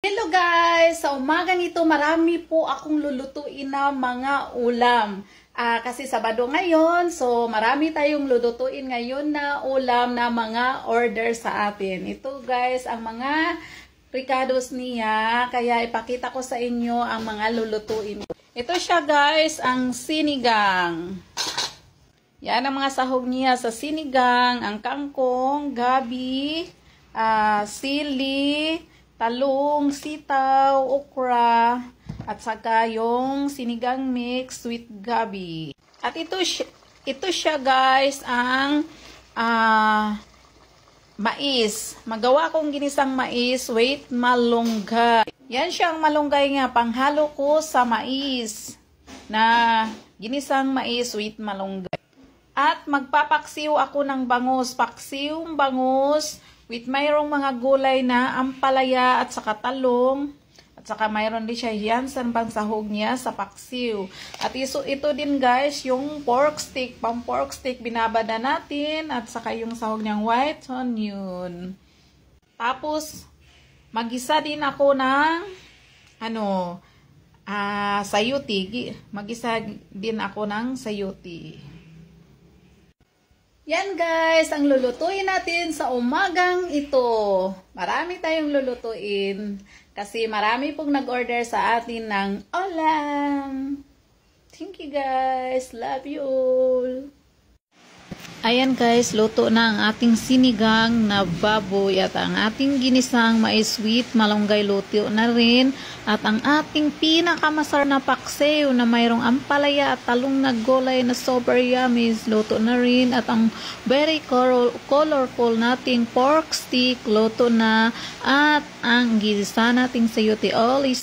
Hello guys! Sa umagang ito, marami po akong lulutuin na mga ulam. Kasi Sabado ngayon, so marami tayong lulutuin ngayon na ulam na mga order sa atin. Ito guys, ang mga ricados niya, kaya ipakita ko sa inyo ang mga lulutuin ko. Ito siya guys, ang sinigang. Yan ang mga sahog niya sa sinigang, ang kangkong, gabi, sili, talong, sitaw, okra, at saka yung sinigang mix with gabi. At ito siya guys, ang mais. Magawa kong ginisang mais with malunggay. Yan siyang malunggay nga, panghalo ko sa mais na ginisang mais with malunggay. At magpapaksiw ako ng bangus, paksiw bangus, with mayroong mga gulay na ampalaya at saka talong. At saka mayroon din siya yan sa pangsahog niya sa paksiw. At ito din guys, yung pork stick. Pang pork stick binabada natin. At saka yung sahog niyang white onion. Tapos, magisa din ako ng sayuti. Magisa din ako ng sayuti. Yan guys, ang lulutuin natin sa umagang ito. Marami tayong lulutuin kasi marami pong nag-order sa atin ng ulam. Thank you guys. Love you all. Ayan guys, luto na ang ating sinigang na baboy at ang ating ginisang mais with malunggay luto na rin at ang ating pinakamasarap na paksiw na mayroong ampalaya at talong na gulay na super yummy luto na rin at ang very colorful nating pork stick luto na at ang ginisa nating sayote all is